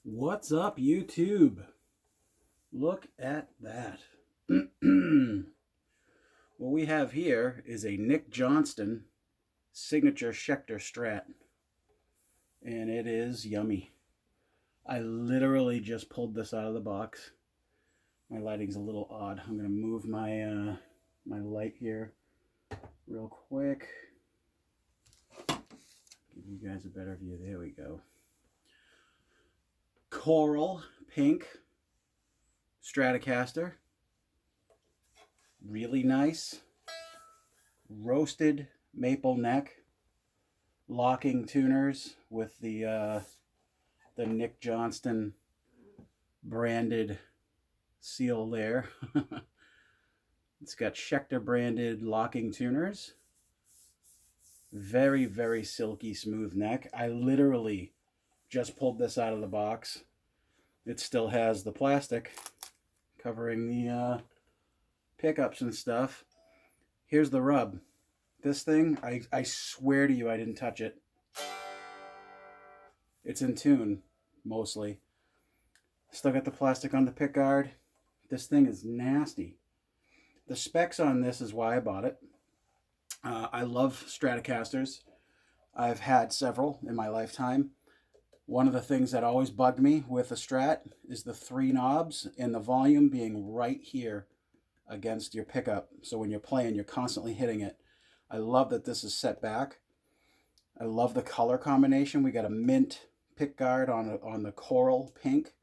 What's up, YouTube? Look at that. What we have here is a Nick Johnston signature Schecter Strat, and it is yummy. I literally just pulled this out of the box. My lighting's a little odd. I'm going to move my my light here real quick. Give you guys a better view. There we go. Coral pink Stratocaster, really nice. Roasted maple neck, locking tuners with the Nick Johnston branded seal there. It's got Schecter branded locking tuners. Very, very silky smooth neck. I literally just pulled this out of the box. It still has the plastic covering the pickups and stuff. Here's the rub. This thing, I swear to you, I didn't touch it. It's in tune, mostly. Still got the plastic on the pick guard. This thing is nasty. The specs on this is why I bought it. I love Stratocasters. I've had several in my lifetime. One of the things that always bugged me with a Strat is the 3 knobs and the volume being right here against your pickup. So when you're playing, you're constantly hitting it. I love that this is set back. I love the color combination. We got a mint pick guard on the coral pink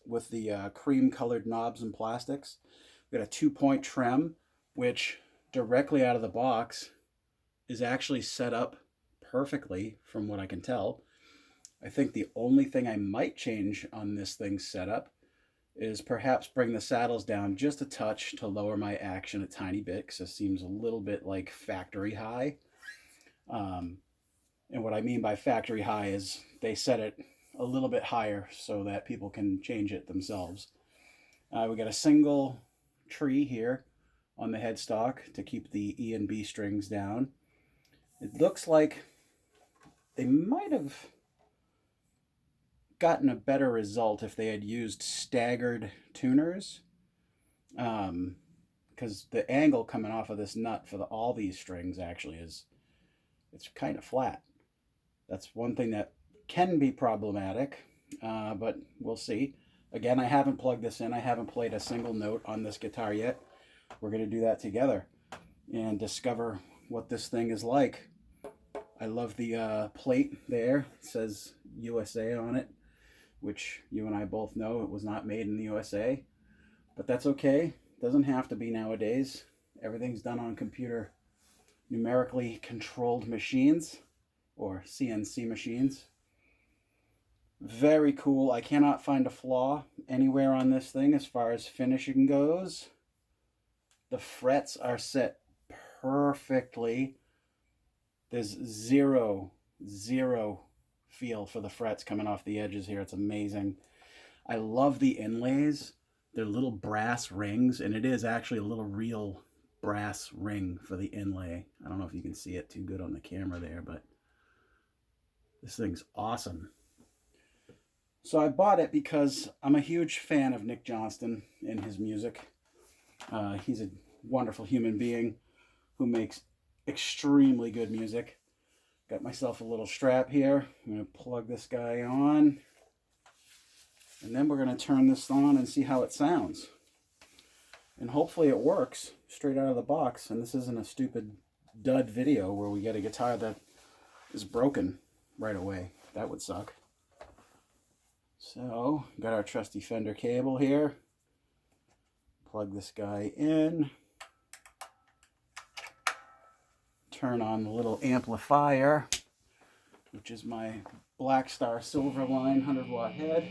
with the cream colored knobs and plastics. We got a 2-point trem, which directly out of the box is actually set up perfectly from what I can tell. I think the only thing I might change on this thing's setup is perhaps bring the saddles down just a touch to lower my action a tiny bit, because it seems a little bit like factory high. And what I mean by factory high is they set it a little bit higher so that people can change it themselves. We got a single tree here on the headstock to keep the E and B strings down. It looks like they might have gotten a better result if they had used staggered tuners, because the angle coming off of this nut for all these strings actually it's kind of flat. That's one thing that can be problematic, but we'll see. Again, I haven't plugged this in. I haven't played a single note on this guitar yet. We're going to do that together and discover what this thing is like. I love the plate there. It says USA on it, which you and I both know it was not made in the USA, but that's okay. It doesn't have to be nowadays. Everything's done on computer numerically controlled machines, or CNC machines. Very cool. I cannot find a flaw anywhere on this thing as far as finishing goes. The frets are set perfectly. There's zero feel for the frets coming off the edges here. It's amazing. I love the inlays. They're little brass rings, and it is actually a little real brass ring for the inlay. I don't know if you can see it too good on the camera there, but this thing's awesome. So I bought it because I'm a huge fan of Nick Johnston and his music. He's a wonderful human being who makes extremely good music. Got myself a little strap here. I'm going to plug this guy on, and then we're going to turn this on and see how it sounds. And hopefully it works straight out of the box, and this isn't a stupid dud video where we get a guitar that is broken right away. That would suck. So, got our trusty Fender cable here. Plug this guy in. Turn on the little amplifier, which is my Blackstar Silverline 100-watt head.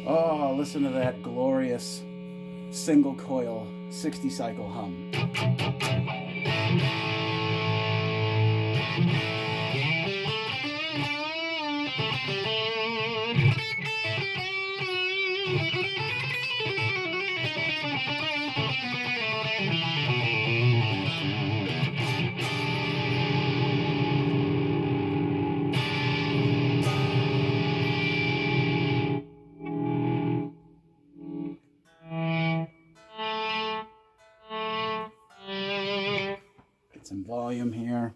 Oh, listen to that glorious single coil 60 cycle hum. some volume here.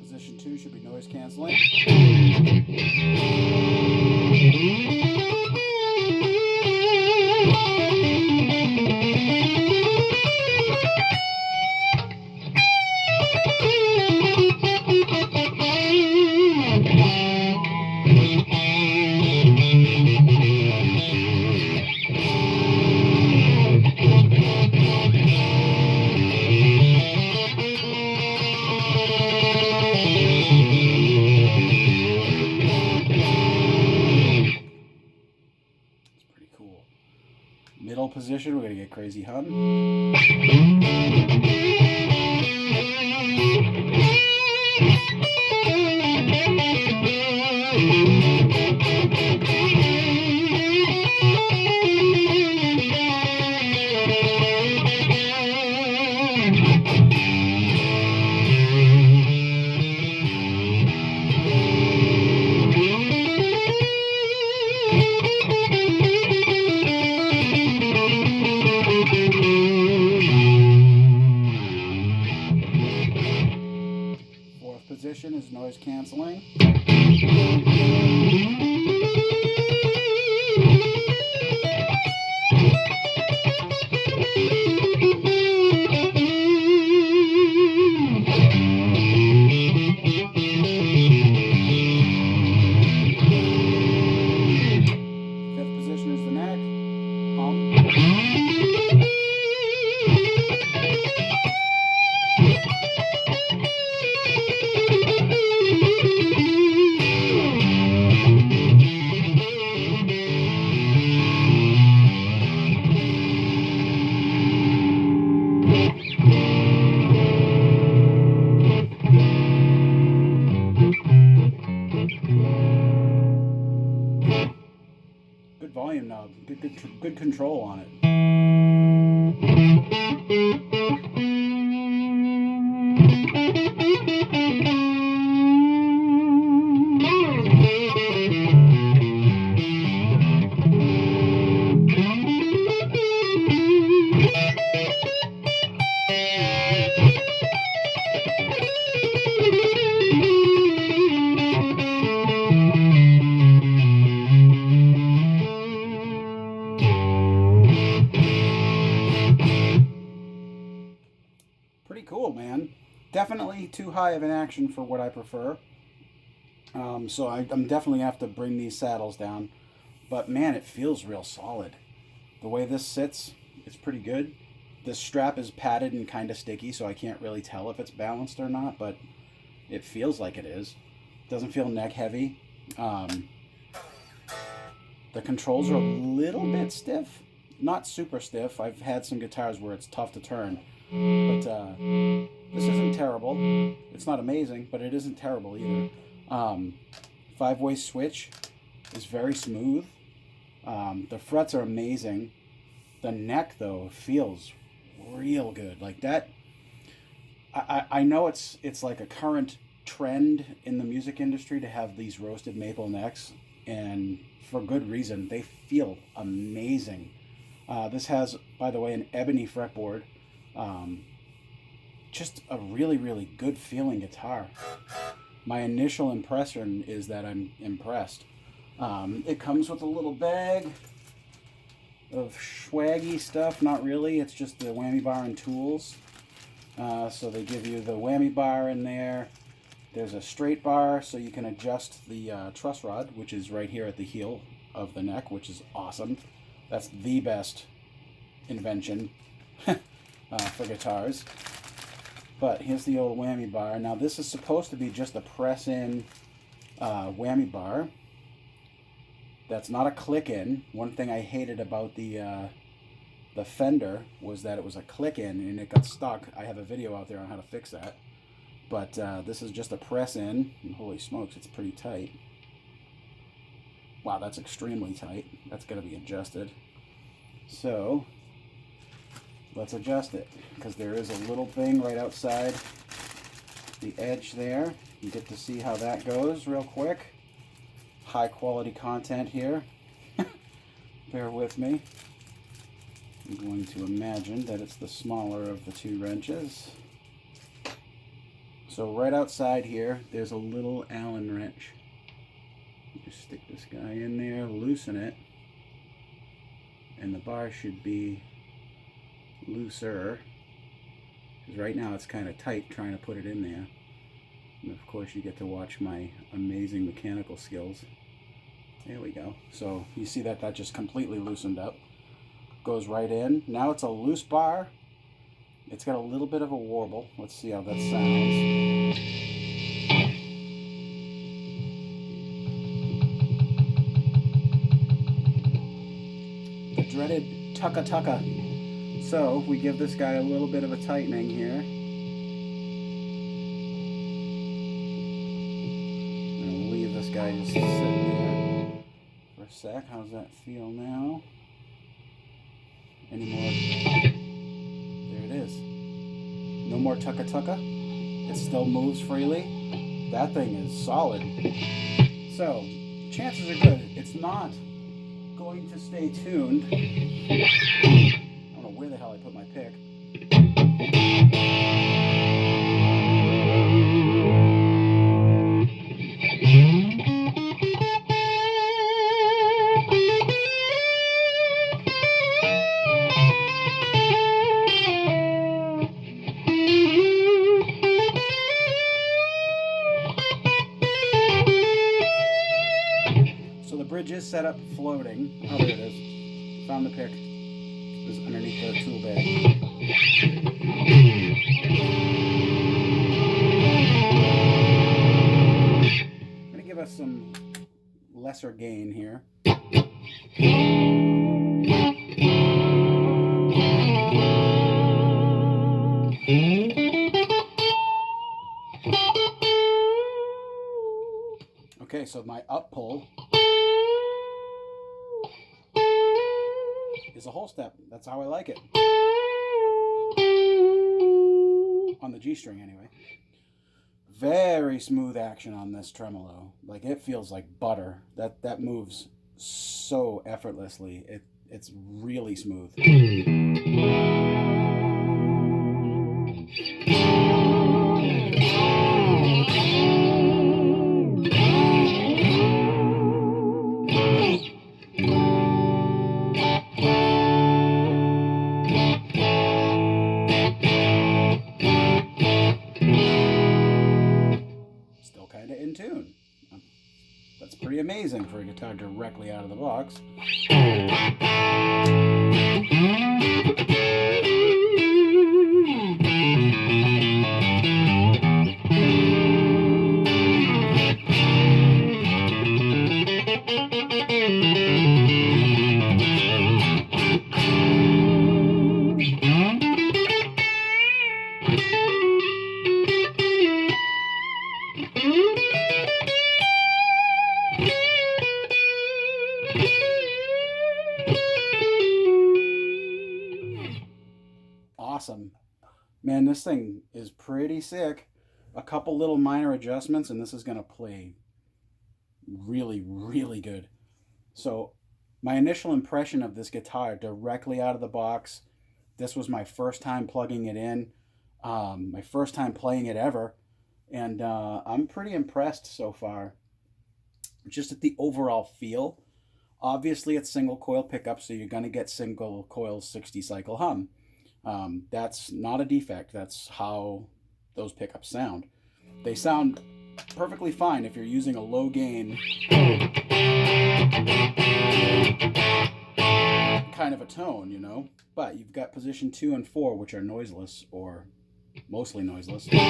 Position 2 should be noise canceling. Middle position, we're going to get crazy hum. Position is noise canceling. Fifth position is the neck. Hum. Good volume knob, good control on it. Pretty cool, man. Definitely too high of an action for what I prefer. So I'm definitely have to bring these saddles down. But man, it feels real solid. The way this sits, it's pretty good. This strap is padded and kind of sticky, so I can't really tell if it's balanced or not, but it feels like it is. Doesn't feel neck heavy. The controls are a little bit stiff. Not super stiff. I've had some guitars where it's tough to turn. But this isn't terrible. It's not amazing, but it isn't terrible either. Five-way switch is very smooth. The frets are amazing. The neck, though, feels real good. Like that, I know it's like a current trend in the music industry to have these roasted maple necks, and for good reason. They feel amazing. This has, by the way, an ebony fretboard. Just a really, really good feeling guitar. My initial impression is that I'm impressed. It comes with a little bag of swaggy stuff. Not really, it's just the whammy bar and tools. So they give you the whammy bar in there. There's a straight bar so you can adjust the truss rod, which is right here at the heel of the neck, which is awesome. That's the best invention for guitars. But here's the old whammy bar. Now this is supposed to be just a press-in whammy bar. That's not a click-in. One thing I hated about the Fender was that it was a click-in and it got stuck. I have a video out there on how to fix that. But this is just a press-in. And holy smokes, it's pretty tight. Wow, that's extremely tight. That's got to be adjusted. So let's adjust it, because there is a little thing right outside the edge there. You get to see how that goes real quick. High quality content here. Bear with me. I'm going to imagine that it's the smaller of the two wrenches. So right outside here, there's a little Allen wrench. You just stick this guy in there, loosen it, and the bar should be looser. Because right now it's kind of tight trying to put it in there. And of course you get to watch my amazing mechanical skills. There we go. So you see that just completely loosened up. Goes right in. Now it's a loose bar. It's got a little bit of a warble. Let's see how that sounds. The dreaded tucka-tucka. So we give this guy a little bit of a tightening here. I'm going to leave this guy just sitting there for a sec. How's that feel now? Any more? There it is. No more tucka-tucka. It still moves freely. That thing is solid. So, chances are good. It's not going to stay tuned. I don't know where the hell I put my pick. Bridge is set up floating. Oh, there it is. Found the pick. It was underneath the tool bag. I'm going to give us some lesser gain here. Okay, so my up pull is a whole step. That's how I like it. On the G string anyway. Very smooth action on this tremolo. Like, it feels like butter. That moves so effortlessly. It's really smooth. In tune. That's pretty amazing for a guitar directly out of the box. Awesome. Man, this thing is pretty sick. A couple little minor adjustments and this is going to play really, really good. So my initial impression of this guitar directly out of the box, this was my first time plugging it in, my first time playing it ever, and I'm pretty impressed so far. Just at the overall feel. Obviously it's single coil pickup, so you're going to get single coil 60 cycle hum. That's not a defect. That's how those pickups sound. They sound perfectly fine if you're using a low gain kind of a tone, you know. But you've got position 2 and 4, which are noiseless or mostly noiseless. And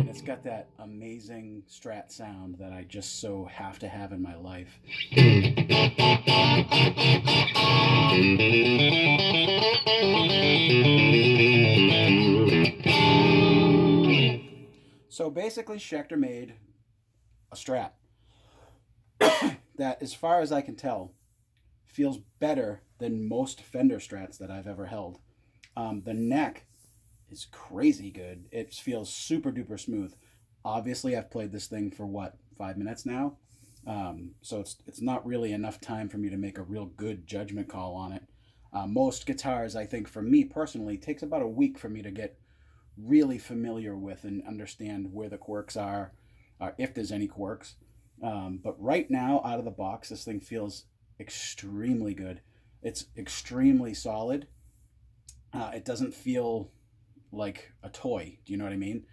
it's got that amazing Strat sound that I just so have to have in my life. So basically Schecter made a Strat that, as far as I can tell, feels better than most Fender Strats that I've ever held. The neck is crazy good. It feels super duper smooth. Obviously, I've played this thing for what, 5 minutes now? So it's not really enough time for me to make a real good judgment call on it. Most guitars, I think, for me personally, takes about a week for me to get really familiar with and understand where the quirks are, if there's any quirks. But right now, out of the box, this thing feels extremely good. It's extremely solid. It doesn't feel like a toy. Do you know what I mean?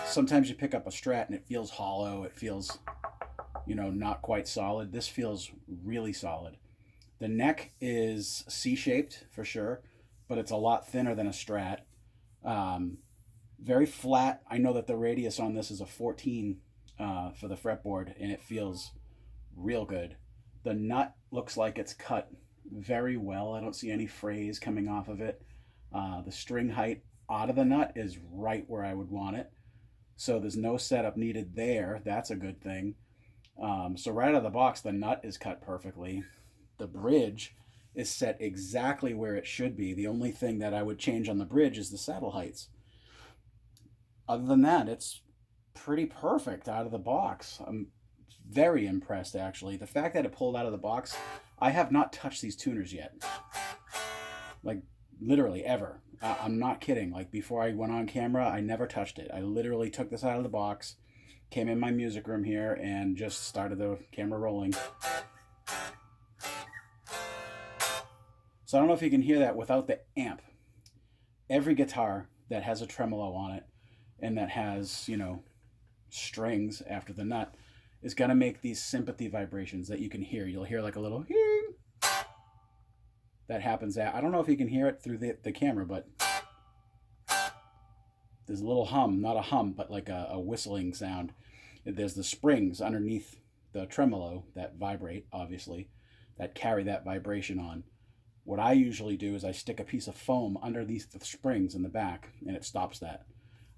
Sometimes you pick up a Strat and it feels hollow. It feels, not quite solid. This feels really solid. The neck is C-shaped for sure, but it's a lot thinner than a Strat. Very flat. I know that the radius on this is a 14 for the fretboard, and it feels real good. The nut looks like it's cut very well. I don't see any frays coming off of it. The string height out of the nut is right where I would want it. So there's no setup needed there. That's a good thing. So right out of the box, the nut is cut perfectly. The bridge is set exactly where it should be. The only thing that I would change on the bridge is the saddle heights. Other than that, it's pretty perfect out of the box. I'm very impressed, actually. The fact that it pulled out of the box, I have not touched these tuners yet. Like, literally, ever. I'm not kidding. Like, before I went on camera, I never touched it. I literally took this out of the box, came in my music room here, and just started the camera rolling. So I don't know if you can hear that without the amp. Every guitar that has a tremolo on it and that has, strings after the nut is going to make these sympathy vibrations that you can hear. You'll hear like a little that happens. I don't know if you can hear it through the camera, but there's a little hum, not a hum, but like a whistling sound. There's the springs underneath the tremolo that vibrate, obviously, that carry that vibration on. What I usually do is I stick a piece of foam underneath the springs in the back, and it stops that.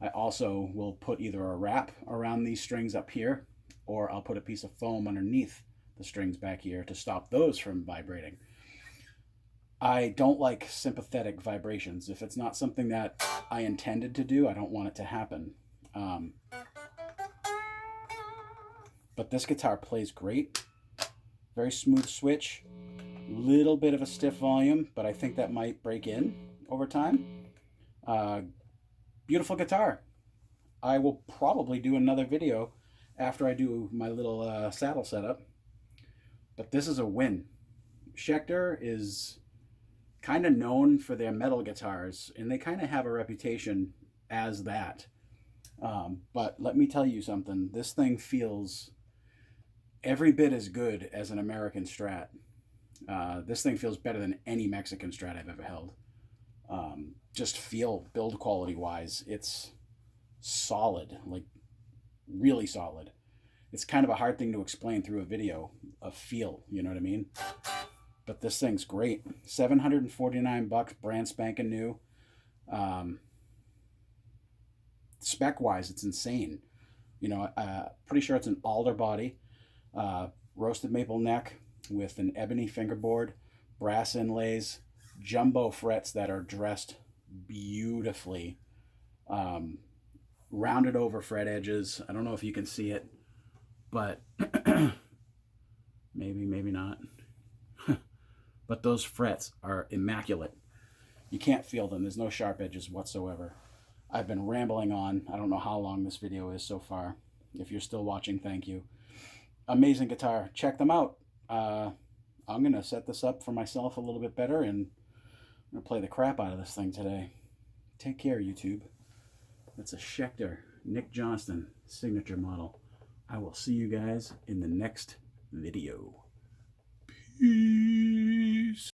I also will put either a wrap around these strings up here, or I'll put a piece of foam underneath the strings back here to stop those from vibrating. I don't like sympathetic vibrations. If it's not something that I intended to do, I don't want it to happen. But this guitar plays great. Very smooth switch. Little bit of a stiff volume, but I think that might break in over time. Beautiful guitar. I will probably do another video after I do my little saddle setup. But this is a win. Schecter is kind of known for their metal guitars, and they kind of have a reputation as that. But let me tell you something. This thing feels every bit as good as an American Strat. This thing feels better than any Mexican Strat I've ever held. Just build quality wise, it's solid, like really solid. It's kind of a hard thing to explain through a video of feel, you know what I mean? But this thing's great. $749, brand spanking new. Spec wise, it's insane. Pretty sure it's an alder body, roasted maple neck with an ebony fingerboard, brass inlays, jumbo frets that are dressed beautifully, rounded over fret edges. I don't know if you can see it, but maybe not. But those frets are immaculate. You can't feel them. There's no sharp edges whatsoever. I've been rambling on. I don't know how long this video is so far. If you're still watching, thank you. Amazing guitar. Check them out. I'm going to set this up for myself a little bit better, and I'm going to play the crap out of this thing today. Take care, YouTube. That's a Schecter Nick Johnston signature model. I will see you guys in the next video. Peace.